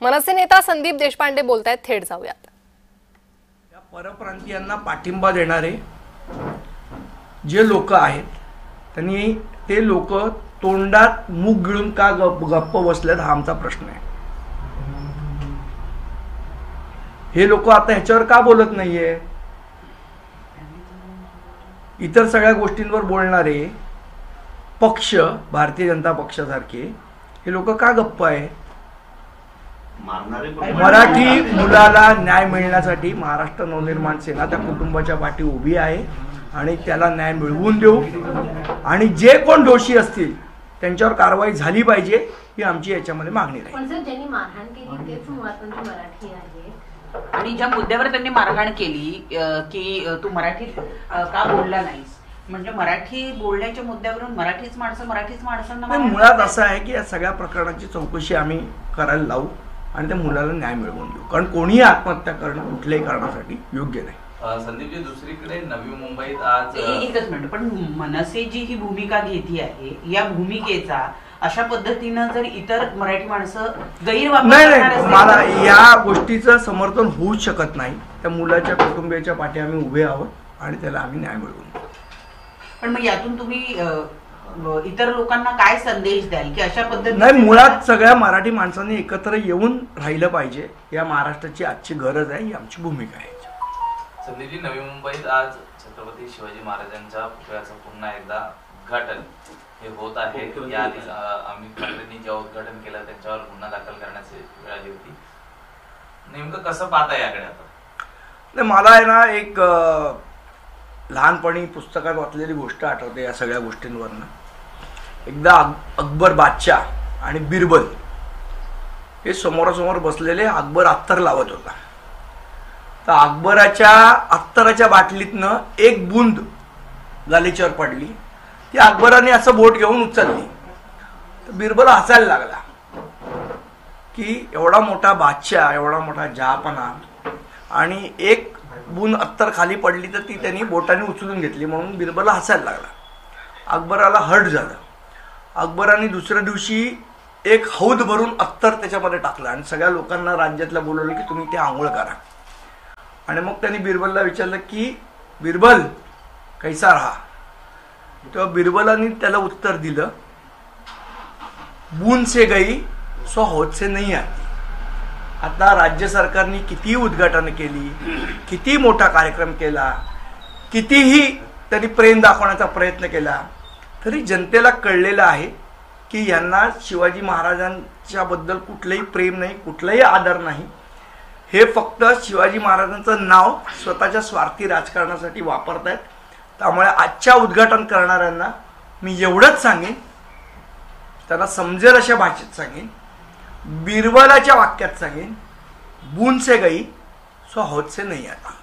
मनसे नेता संदीप देशपांडे बोलतायत, थेट जाऊयात। या परप्रांतीयांना पाठिंबा देणारे जे लोक आहेत त्यांनी ते लोक तोंडात मूग गिळून का गप्प बसलेत हा आमचा प्रश्न आहे। हे लोक आता ह्याच्यावर का बोलत नाहीये? इतर सगळ्या गोष्टींवर बोलणारे पक्ष, भारतीय जनता पक्षासारखे, हे लोक का गप्प आहे? मराठी मुलाला न्याय मिळण्यासाठी महाराष्ट्र नवनिर्माण सेना त्या कुटुंबाच्या पाठी उभी आहे आणि त्याला न्याय मिळवून देऊ, आणि जे कोण दोषी असतील त्यांच्यावर कारवाई झाली पाहिजे ही आमची याच्यामध्ये मागणी आहे। पण सर, ज्यांनी मारहाण केली तेच मुळात मराठी आहे, आणि ज्या मुद्द्यावर त्यांनी मारहाण केली की तू मराठीत का बोलला नाहीस, म्हणजे मराठी बोलण्याच्या मुद्द्यावरून मराठीच माणसांना मुळात असं आहे की या सगळ्या प्रकरणाची चौकशी आम्ही करायला लावू आणि त्या मुलाला न्याय मिळवून देऊ, कारण कोणीही आत्महत्या करणं कुठल्याही कारणासाठी योग्य नाही। संदीपजी, दुसरीकडे नवी मुंबईत आज एकच मिनिट, पण मनसे जी ही भूमिका घेतली आहे या भूमिकेचा अशा पद्धतीनं जर इतर मराठी माणसं गैरवापर नाही, मला या गोष्टीचं समर्थन होऊच शकत नाही। त्या मुलाच्या कुटुंबियाच्या पाठी आम्ही उभे आहोत आणि त्याला आम्ही न्याय मिळवून देऊ। पण मग यातून तुम्ही इतर लोकांना काय संदेश द्याल की अशा पद्धतीने? नाही, मुळात सगळ्या मराठी माणसांनी एकत्र येऊन राहिलं पाहिजे, या महाराष्ट्राची आजची गरज आहे, ही आमची भूमिका आहे। संदीपजी, नवी मुंबईत आज छत्रपती शिवाजी महाराजांच्या पुतळ्याचं पुन्हा एकदा उद्घाटन हे होत आहे। याआधी अमित ठाकरेंनी जेव्हा उद्घाटन केलं त्यांच्यावर गुन्हा दाखल करण्याची वेळ आली होती, नेमकं कसं पाहता याकडे आता? नाही, मला आहे ना एक लहानपणी पुस्तकात वाचलेली गोष्ट आठवते या सगळ्या गोष्टींवरनं। एकदा अकबर बादशाह आणि बिरबल हे समोरासमोर बसलेले, अकबर अत्तर लावत होता, तर अकबराच्या अत्तराच्या बाटलीतनं एक बूंद गालीच्यावर पडली, ती अकबराने असं बोट घेऊन उचलली, तर बिरबल हसायला लागला की एवढा मोठा बादशाह, एवढा मोठा जहापना, आणि एक बूंद अत्तर खाली पडली तर ती त्यांनी बोटाने उचलून घेतली, म्हणून बिरबलला हसायला लागला। अकबराला हर्ट झालं। अकबराने दुसऱ्या दिवशी एक हौद भरून अत्तर त्याच्यामध्ये टाकलं आणि सगळ्या लोकांना राज्यातल्या बोलवलं की तुम्ही ते आंघोळ करा, आणि मग त्यांनी बिरबलला विचारलं की बिरबल कैसा रहा? तेव्हा बिरबलाने त्याला उत्तर दिलं, बूंद से गई सो हौद से नहीं आती। आता राज्य सरकारने कितीही उद्घाटन केली, किती मोठा कार्यक्रम केला, कितीही त्यांनी प्रेम दाखवण्याचा प्रयत्न केला, तरी जनतेला कळलेलं आहे की यांना शिवाजी महाराजांच्या बद्दल कुठलंही प्रेम नाही, कुठलाही आदर नाही। हे फक्त शिवाजी महाराजांचं नाव स्वतःच्या स्वार्थी राजकारणासाठी वापरतायत। त्यामुळे आजच्या उद्घाटन करणाऱ्यांना मी एवढंच सांगेन, त्यांना समजेल अशा भाषेत सांगेन, बिरबलाच्या वाक्यात सांगेन, बूंद से गई सो हौद से नहीं आता।